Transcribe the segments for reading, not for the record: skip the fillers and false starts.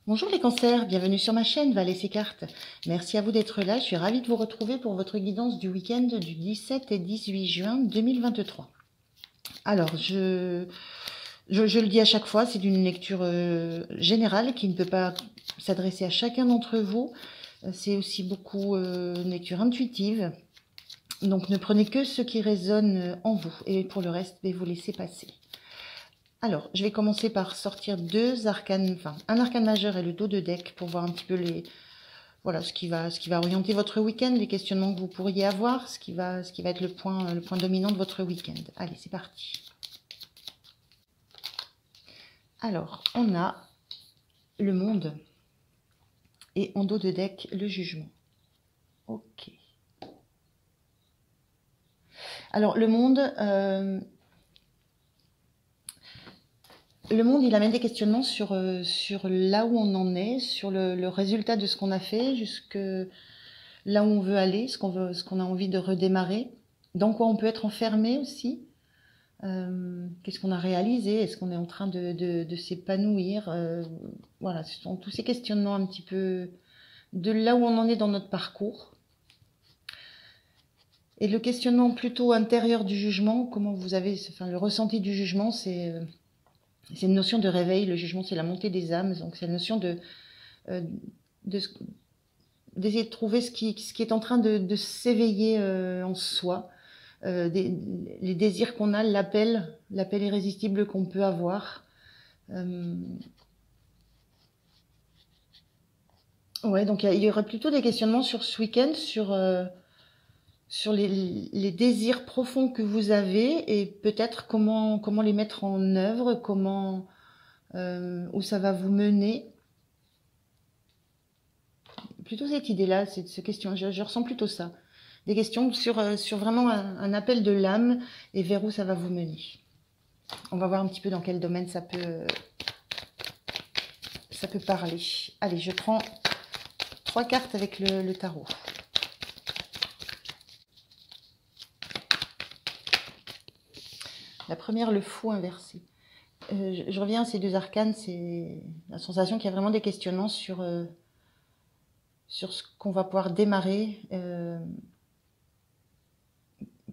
Bonjour les cancers, bienvenue sur ma chaîne Valais et Cartes. Merci à vous d'être là, je suis ravie de vous retrouver pour votre guidance du week-end du 17 et 18 juin 2023. Alors, je le dis à chaque fois, c'est une lecture générale qui ne peut pas s'adresser à chacun d'entre vous. C'est aussi beaucoup une lecture intuitive. Donc ne prenez que ce qui résonne en vous et pour le reste, vous laissez passer. Alors, je vais commencer par sortir deux arcanes, enfin un arcane majeur et le dos de deck pour voir un petit peu voilà, ce qui va orienter votre week-end, les questionnements que vous pourriez avoir, ce qui va être le point dominant de votre week-end. Allez, c'est parti. Alors, on a le monde et en dos de deck, le jugement. Ok. Alors, le monde, il amène des questionnements sur là où on en est, sur le résultat de ce qu'on a fait, jusque là où on veut aller, ce qu'on a envie de redémarrer, dans quoi on peut être enfermé aussi. Qu'est-ce qu'on a réalisé? Est-ce qu'on est en train de s'épanouir? Voilà, ce sont tous ces questionnements un petit peu de là où on en est dans notre parcours. Et le questionnement plutôt intérieur du jugement, comment vous avez, enfin le ressenti du jugement, c'est une notion de réveil. Le jugement, c'est la montée des âmes, donc c'est la notion d'essayer de trouver ce qui est en train de s'éveiller en soi. Les désirs qu'on a, l'appel irrésistible qu'on peut avoir. Ouais, donc il y aurait plutôt des questionnements sur ce week-end, sur les désirs profonds que vous avez et peut-être comment les mettre en œuvre, où ça va vous mener. Plutôt cette idée-là, ce question, je ressens plutôt ça. Des questions sur vraiment un appel de l'âme et vers où ça va vous mener. On va voir un petit peu dans quel domaine ça peut parler. Allez, je prends 3 cartes avec le tarot. La première, le fou inversé. Je reviens à ces deux arcanes, c'est la sensation qu'il y a vraiment des questionnements sur ce qu'on va pouvoir démarrer.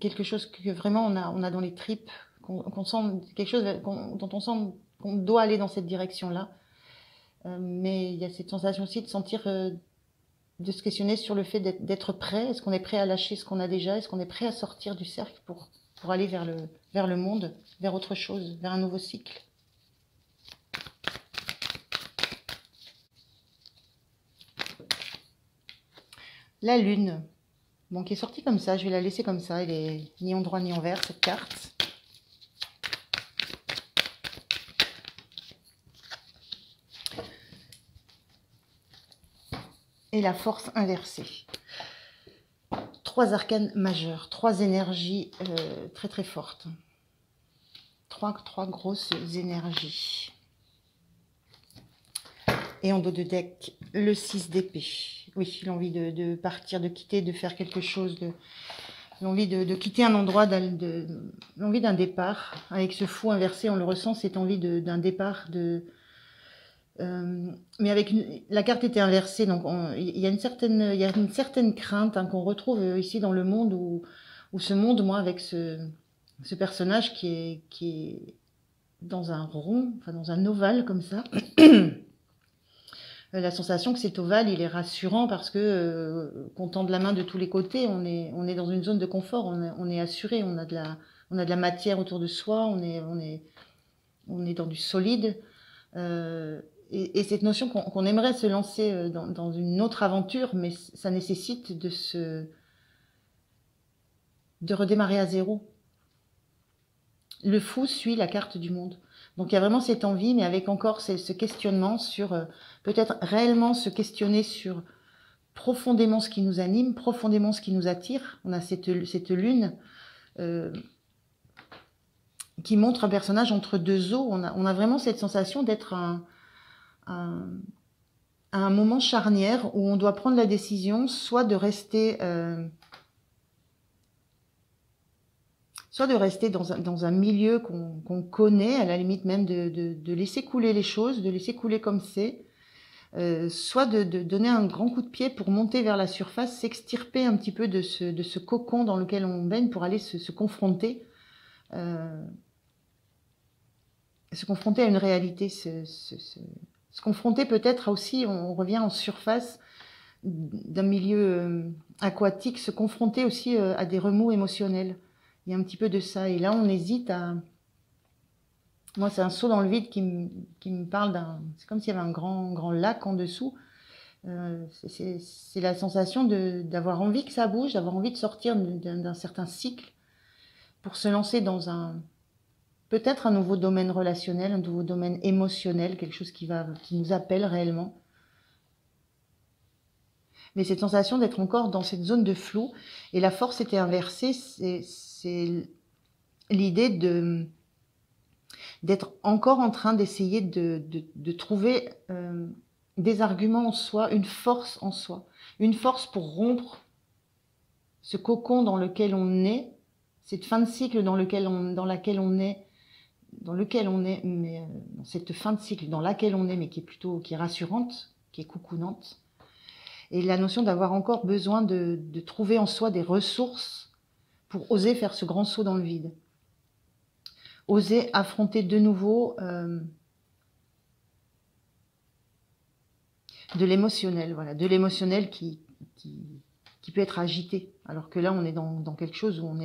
Quelque chose que vraiment on a dans les tripes, qu'on sent, quelque chose dont on sent qu'on doit aller dans cette direction-là. Mais il y a cette sensation aussi de sentir, de se questionner sur le fait d'être prêt. Est-ce qu'on est prêt à lâcher ce qu'on a déjà? Est-ce qu'on est prêt à sortir du cercle pour aller vers le monde, vers autre chose, vers un nouveau cycle? La lune, bon, qui est sortie comme ça, je vais la laisser comme ça, elle est ni en droit ni en vert cette carte. Et la force inversée. 3 arcanes majeurs, 3 énergies très très fortes. 3 grosses énergies. Et en dos de deck, le 6 d'épée. Oui, l'envie de partir, de quitter, de faire quelque chose, l'envie de quitter un endroit, l'envie d'un départ. Avec ce fou inversé, on le ressent, cette envie d'un départ, mais avec la carte était inversée, donc il y a une certaine crainte qu'on retrouve ici dans le monde, où ce monde, moi, avec ce personnage qui est dans un rond, enfin dans un ovale comme ça. La sensation que cet ovale, il est rassurant parce que qu'on tend de la main de tous les côtés, on est dans une zone de confort, on est assuré, on a de la matière autour de soi, on est dans du solide. Et cette notion qu'on aimerait se lancer dans une autre aventure, mais ça nécessite de redémarrer à zéro. Le fou suit la carte du monde. Donc il y a vraiment cette envie, mais avec encore ce questionnement sur peut-être réellement se questionner sur profondément ce qui nous anime, profondément ce qui nous attire. On a cette lune qui montre un personnage entre deux eaux. On a vraiment cette sensation d'être à un moment charnière où on doit prendre la décision soit de rester dans un milieu qu'on connaît, à la limite même de laisser couler les choses, de laisser couler comme c'est, soit de donner un grand coup de pied pour monter vers la surface, s'extirper un petit peu de ce cocon dans lequel on baigne pour aller se confronter à une réalité, se confronter peut-être aussi, on revient en surface d'un milieu aquatique, se confronter aussi à des remous émotionnels. Il y a un petit peu de ça. Et là, on hésite à... Moi, c'est un saut dans le vide qui me parle d'un... C'est comme s'il y avait un grand lac en dessous. C'est la sensation d'avoir envie que ça bouge, d'avoir envie de sortir d'un certain cycle pour se lancer dans peut-être un nouveau domaine relationnel, un nouveau domaine émotionnel, quelque chose qui nous appelle réellement. Mais cette sensation d'être encore dans cette zone de flou, et la force était inversée, c'est l'idée d'être encore en train d'essayer de trouver des arguments en soi, une force en soi, une force pour rompre ce cocon dans lequel on est, cette fin de cycle dans laquelle on est, mais cette fin de cycle dans laquelle on est, mais qui est rassurante, qui est coucounante. Et la notion d'avoir encore besoin de trouver en soi des ressources pour oser faire ce grand saut dans le vide. Oser affronter de nouveau de l'émotionnel, voilà, de l'émotionnel qui peut être agité. Alors que là, on est dans quelque chose où on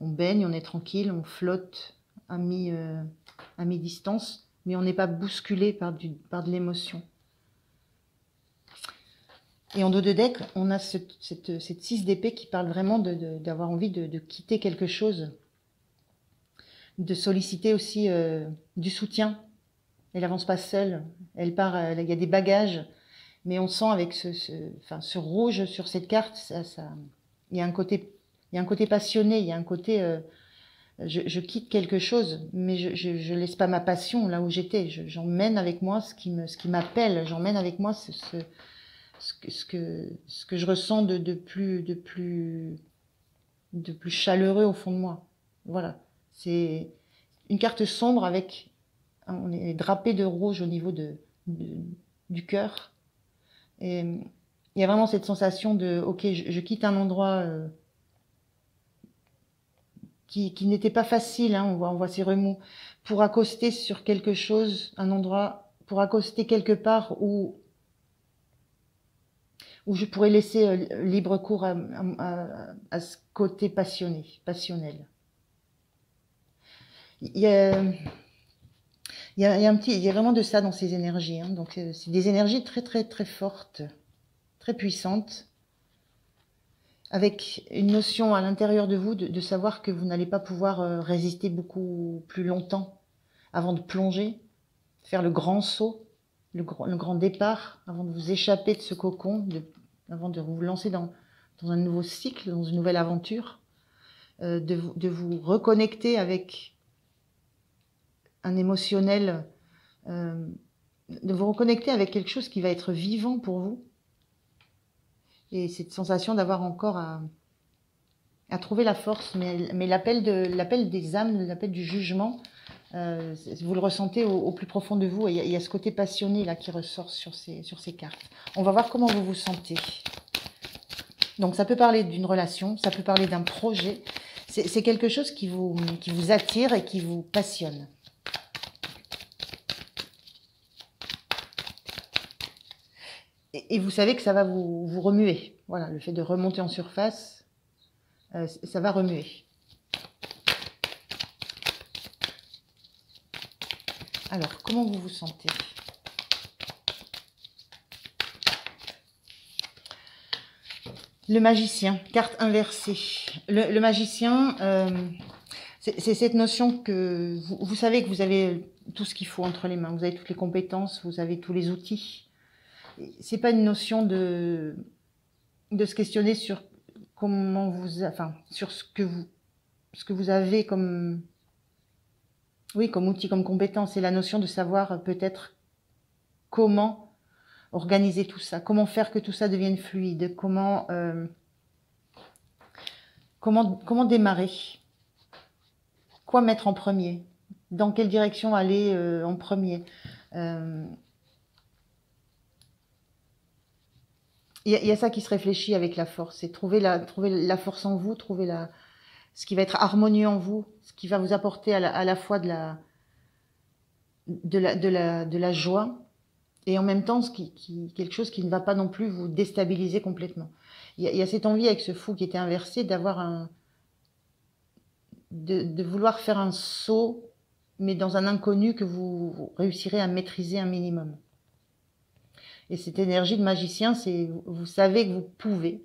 baigne, on est tranquille, on flotte à mi-distance, mais on n'est pas bousculé par de l'émotion. Et en dos de deck, on a cette 6 d'épée qui parle vraiment d'avoir envie de quitter quelque chose, de solliciter aussi du soutien. Elle avance pas seule, elle part, il y a des bagages, mais on sent avec ce rouge sur cette carte, il y a un côté passionné, il y a un côté je quitte quelque chose, mais je laisse pas ma passion là où j'étais, j'emmène avec moi ce qui m'appelle, j'emmène avec moi ce que je ressens de plus chaleureux au fond de moi. Voilà. C'est une carte sombre avec, on est drapé de rouge au niveau du cœur. Et il y a vraiment cette sensation de, ok, je quitte un endroit qui n'était pas facile, hein, on voit ces remous, pour accoster sur quelque chose, un endroit, pour accoster quelque part où je pourrais laisser libre cours à ce côté passionnel. Il y a vraiment de ça dans ces énergies, hein. Donc c'est des énergies très très très fortes, très puissantes, avec une notion à l'intérieur de vous de savoir que vous n'allez pas pouvoir résister beaucoup plus longtemps avant de plonger, faire le grand saut, le grand départ, avant de vous échapper de ce cocon, avant de vous lancer dans un nouveau cycle, dans une nouvelle aventure, de vous reconnecter avec un émotionnel, de vous reconnecter avec quelque chose qui va être vivant pour vous. Et cette sensation d'avoir encore à trouver la force, mais l'appel des âmes, l'appel du jugement, vous le ressentez au plus profond de vous. Et il y a ce côté passionné là qui ressort sur ces cartes. On va voir comment vous vous sentez. Donc ça peut parler d'une relation, ça peut parler d'un projet. C'est quelque chose qui vous attire et qui vous passionne. Et vous savez que ça va vous remuer. Voilà, le fait de remonter en surface, ça va remuer. Alors, comment vous vous sentez? Le magicien, carte inversée. Le magicien, c'est cette notion que vous savez que vous avez tout ce qu'il faut entre les mains. Vous avez toutes les compétences, vous avez tous les outils. C'est pas une notion de se questionner sur comment sur ce que vous avez comme outil, comme compétence. C'est la notion de savoir peut-être comment organiser tout ça, comment faire que tout ça devienne fluide, comment démarrer, quoi mettre en premier, dans quelle direction aller en premier. il y a ça qui se réfléchit avec la force, c'est trouver la force en vous, ce qui va être harmonieux en vous, ce qui va vous apporter à la fois de la joie et en même temps quelque chose qui ne va pas non plus vous déstabiliser complètement. Il y a cette envie avec ce fou qui était inversé de vouloir faire un saut, mais dans un inconnu que vous réussirez à maîtriser un minimum. Et cette énergie de magicien, vous savez que vous pouvez,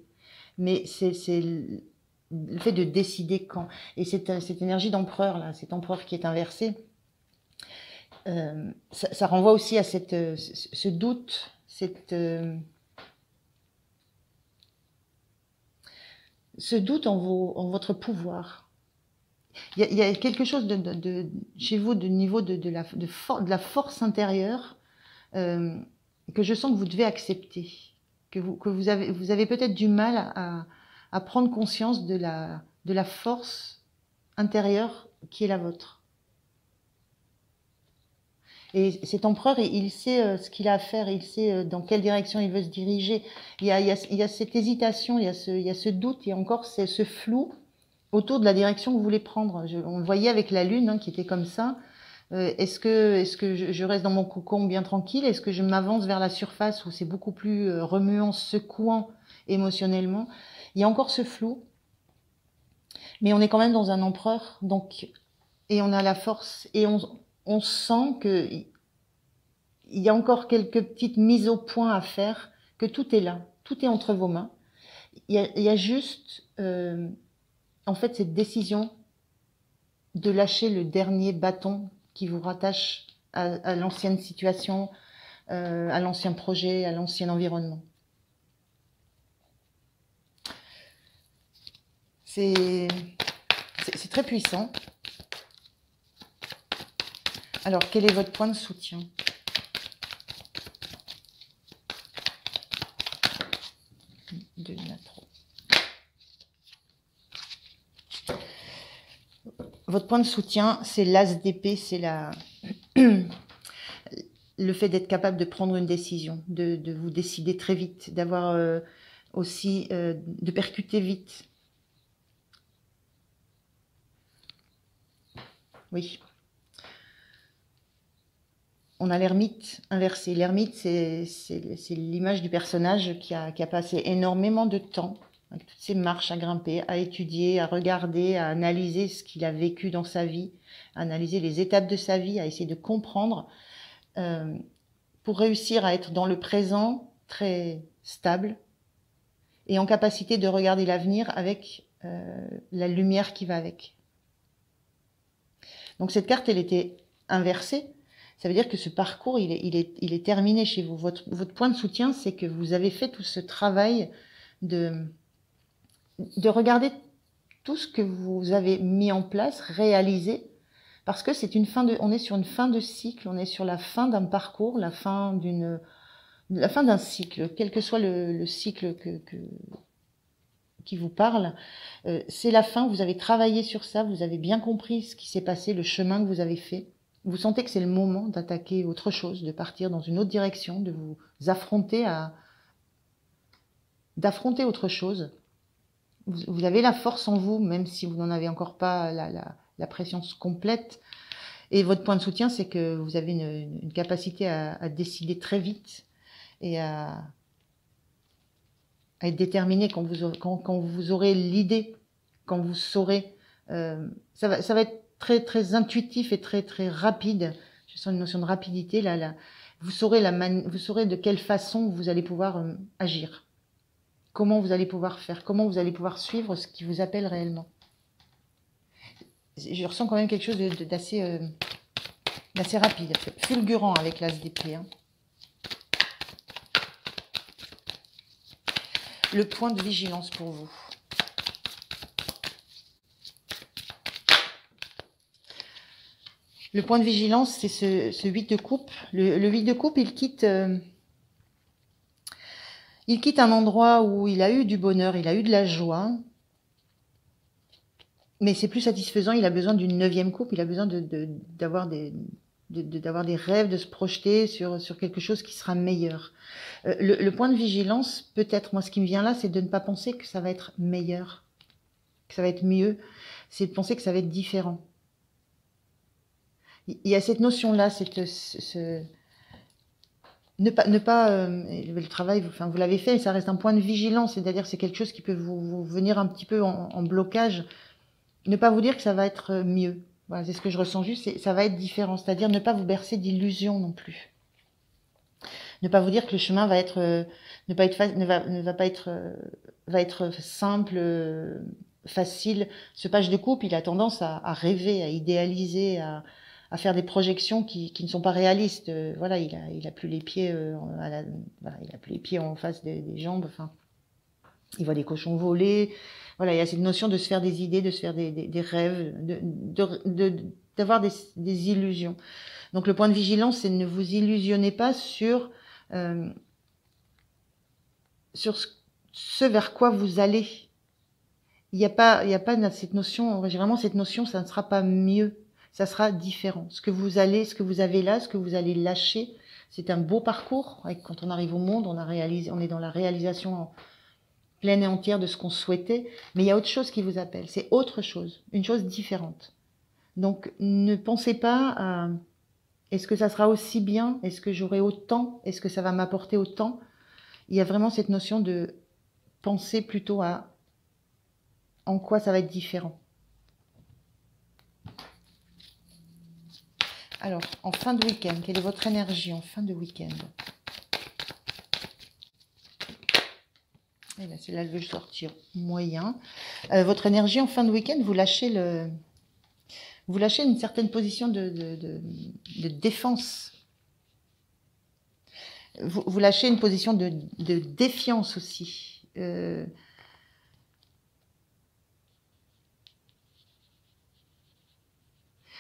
mais c'est le fait de décider quand. Et cette énergie d'empereur, là, cet empereur qui est inversé, ça renvoie aussi à ce doute, ce doute en votre pouvoir. Il y a quelque chose chez vous de niveau de la force intérieure que je sens que vous devez accepter, que vous avez peut-être du mal à prendre conscience de la force intérieure qui est la vôtre. Et cet empereur, il sait ce qu'il a à faire, il sait dans quelle direction il veut se diriger. Il y a cette hésitation, il y a ce doute, il y a encore ce flou autour de la direction que vous voulez prendre. On le voyait avec la lune qui était comme ça. Est-ce que je reste dans mon cocon bien tranquille? Est-ce que je m'avance vers la surface où c'est beaucoup plus remuant, secouant émotionnellement? Il y a encore ce flou, mais on est quand même dans un empereur, et on a la force, et on sent que il y a encore quelques petites mises au point à faire, que tout est là, tout est entre vos mains. Il y a juste, en fait, cette décision de lâcher le dernier bâton qui vous rattache à l'ancienne situation, à l'ancien projet, à l'ancien environnement. C'est très puissant. Alors, quel est votre point de soutien? De natro. Votre point de soutien, c'est l'as d'épée, c'est le fait d'être capable de prendre une décision, de vous décider très vite, d'avoir aussi, de percuter vite. Oui. On a l'ermite inversé. L'ermite, c'est l'image du personnage qui a passé énormément de temps, avec toutes ces marches à grimper, à étudier, à regarder, à analyser ce qu'il a vécu dans sa vie, à analyser les étapes de sa vie, à essayer de comprendre, pour réussir à être dans le présent très stable et en capacité de regarder l'avenir avec la lumière qui va avec. Donc cette carte, elle était inversée. Ça veut dire que ce parcours, il est terminé chez vous. Votre point de soutien, c'est que vous avez fait tout ce travail de regarder tout ce que vous avez mis en place, réalisé, parce que on est sur une fin de cycle, on est sur la fin d'un parcours, la fin d'un cycle, quel que soit le cycle qui vous parle, c'est la fin. Vous avez travaillé sur ça, vous avez bien compris ce qui s'est passé, le chemin que vous avez fait. Vous sentez que c'est le moment d'attaquer autre chose, de partir dans une autre direction, de vous affronter d'affronter autre chose. Vous avez la force en vous, même si vous n'en avez encore pas la préscience complète. Et votre point de soutien, c'est que vous avez une capacité à décider très vite et à être déterminé quand vous aurez l'idée, quand vous saurez. Ça va être très, très intuitif et très, très rapide. Je sens une notion de rapidité. Vous saurez de quelle façon vous allez pouvoir agir. Comment vous allez pouvoir faire. Comment vous allez pouvoir suivre ce qui vous appelle réellement. Je ressens quand même quelque chose d'assez rapide, fulgurant avec l'as d'épée. Le point de vigilance pour vous. Le point de vigilance, c'est ce 8 de coupe. Le 8 de coupe, il quitte un endroit où il a eu du bonheur, il a eu de la joie, mais c'est plus satisfaisant, il a besoin d'une 9e coupe, il a besoin d'avoir d'avoir des rêves, de se projeter sur quelque chose qui sera meilleur. Le point de vigilance, peut-être, moi ce qui me vient là, c'est de ne pas penser que ça va être meilleur, que ça va être mieux, c'est de penser que ça va être différent. Il y a cette notion-là, ne pas le travail, enfin, vous l'avez fait, ça reste un point de vigilance, c'est-à-dire c'est quelque chose qui peut vous venir un petit peu en blocage. Ne pas vous dire que ça va être mieux. Voilà, c'est ce que je ressens juste, ça va être différent, c'est-à-dire ne pas vous bercer d'illusions non plus. Ne pas vous dire que le chemin va être, va être simple, facile. Ce page de coupe, il a tendance à rêver, à idéaliser, à faire des projections qui ne sont pas réalistes. Voilà, il a plus les pieds voilà, il a plus les pieds en face des jambes. Enfin, il voit des cochons voler. Voilà, il y a cette notion de se faire des idées, de se faire des rêves, d'avoir des illusions. Donc le point de vigilance, c'est ne vous illusionnez pas sur ce vers quoi vous allez. Il n'y a pas cette notion, j'ai vraiment cette notion, ça ne sera pas mieux, ça sera différent. Ce que vous avez là, ce que vous allez lâcher, c'est un beau parcours. Quand on arrive au monde, on est dans la réalisation pleine et entière de ce qu'on souhaitait, mais il y a autre chose qui vous appelle, c'est autre chose, une chose différente. Donc ne pensez pas à est-ce que ça sera aussi bien, est-ce que j'aurai autant, est-ce que ça va m'apporter autant. Il y a vraiment cette notion de penser plutôt à en quoi ça va être différent. Alors, en fin de week-end, quelle est votre énergie en fin de week-end? Et là, c'est là que je vais sortir moyen. Votre énergie en fin de week-end, vous lâchez une certaine position de défense. Vous lâchez une position de défiance aussi.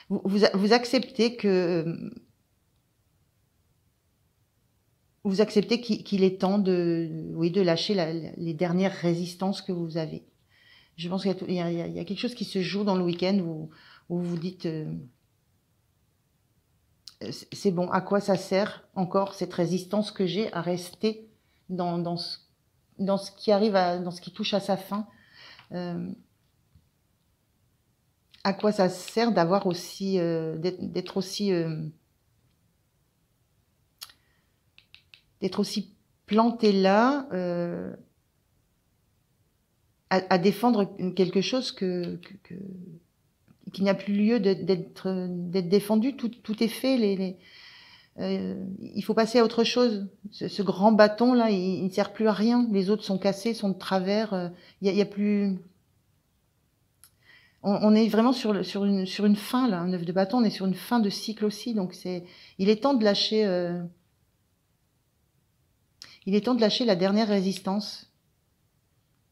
Vous acceptez que qu'il est temps de lâcher les dernières résistances que vous avez. Je pense qu'il y a quelque chose qui se joue dans le week-end où vous vous dites c'est bon, à quoi ça sert encore cette résistance que j'ai à rester dans ce qui arrive dans ce qui touche à sa fin. À quoi ça sert d'avoir aussi d'être aussi planté là à défendre quelque chose qui n'a plus lieu d'être défendu. Tout est fait. Il faut passer à autre chose. Ce grand bâton là, il ne sert plus à rien. Les autres sont cassés, sont de travers. Il y a plus. On est vraiment sur une fin là, un œuf de bâton. On est sur une fin de cycle aussi. Donc il est temps de lâcher. Il est temps de lâcher la dernière résistance.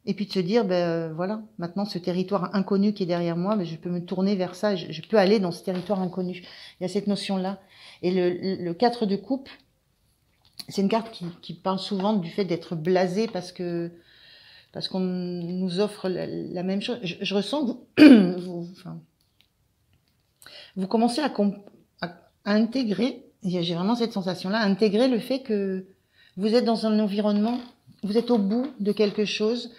Et puis de se dire, voilà, maintenant ce territoire inconnu qui est derrière moi, je peux me tourner vers ça, je peux aller dans ce territoire inconnu. Il y a cette notion-là. Et le 4 de coupe, c'est une carte qui parle souvent du fait d'être blasé parce qu'on nous offre la même chose. Je ressens que vous commencez à intégrer, j'ai vraiment cette sensation-là, à intégrer le fait que vous êtes dans un environnement, vous êtes au bout de quelque chose,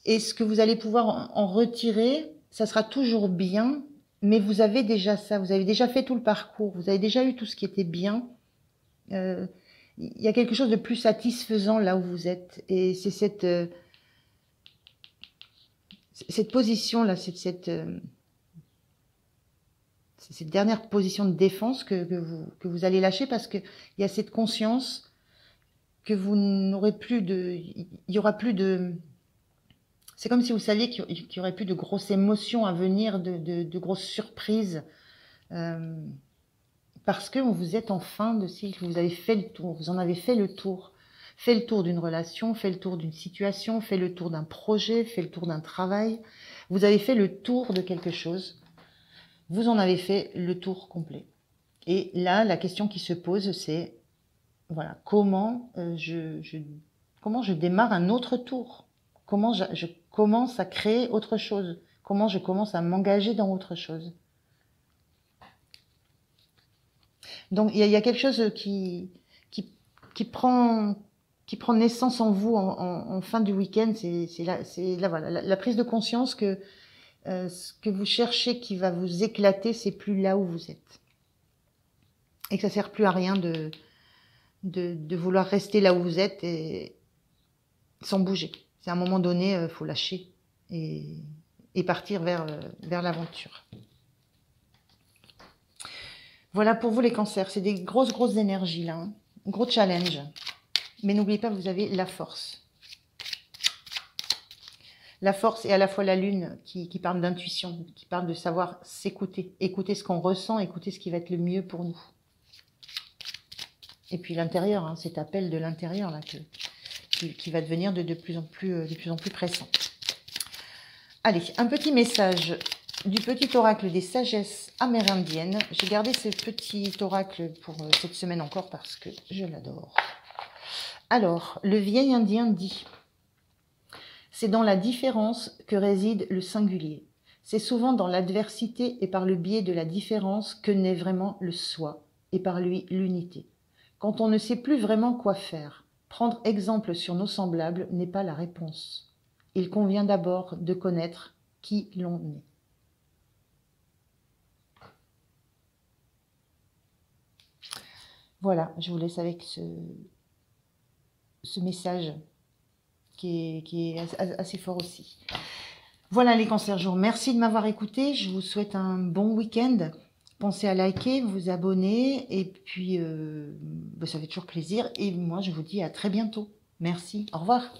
et ce que vous allez pouvoir en retirer, ça sera toujours bien, mais vous avez déjà ça, vous avez déjà fait tout le parcours, vous avez déjà eu tout ce qui était bien. Il y a quelque chose de plus satisfaisant là où vous êtes, et c'est cette position là, cette dernière position de défense que vous allez lâcher, parce que il y a cette conscience que vous n'aurez plus il y aura plus de. C'est comme si vous saviez qu'il y aurait plus de grosses émotions à venir, de grosses surprises, parce que vous êtes en fin de cycle, vous avez fait le tour, vous en avez fait le tour. Fait le tour d'une relation, fait le tour d'une situation, fait le tour d'un projet, fait le tour d'un travail. Vous avez fait le tour de quelque chose. Vous en avez fait le tour complet. Et là, la question qui se pose, c'est voilà, comment je démarre un autre tour? Comment je commence à créer autre chose? Comment je commence à m'engager dans autre chose? Donc, il y a quelque chose qui prend naissance en vous en fin du week-end. C'est là, voilà, la prise de conscience que ce que vous cherchez qui va vous éclater, c'est plus là où vous êtes. Et que ça sert plus à rien de vouloir rester là où vous êtes et sans bouger. C'est à un moment donné, il faut lâcher et partir vers l'aventure. Voilà pour vous les cancers. C'est des grosses énergies là. Hein. Gros challenge. Mais n'oubliez pas, vous avez la force. La force et à la fois la lune qui parle d'intuition, qui parle de savoir s'écouter. Écouter ce qu'on ressent, écouter ce qui va être le mieux pour nous. Et puis l'intérieur, hein, cet appel de l'intérieur là qui va devenir de plus en plus pressant. Allez, un petit message du petit oracle des sagesses amérindiennes. J'ai gardé ce petit oracle pour cette semaine encore parce que je l'adore. Alors, le vieil indien dit: c'est dans la différence que réside le singulier. C'est souvent dans l'adversité et par le biais de la différence que naît vraiment le soi, et par lui l'unité. Quand on ne sait plus vraiment quoi faire, prendre exemple sur nos semblables n'est pas la réponse. Il convient d'abord de connaître qui l'on est. Voilà, je vous laisse avec ce message qui est assez fort aussi. Voilà les cancers, je vous remercie de m'avoir écouté. Je vous souhaite un bon week-end. Pensez à liker, vous abonner et puis ça fait toujours plaisir. Et moi, je vous dis à très bientôt. Merci, au revoir.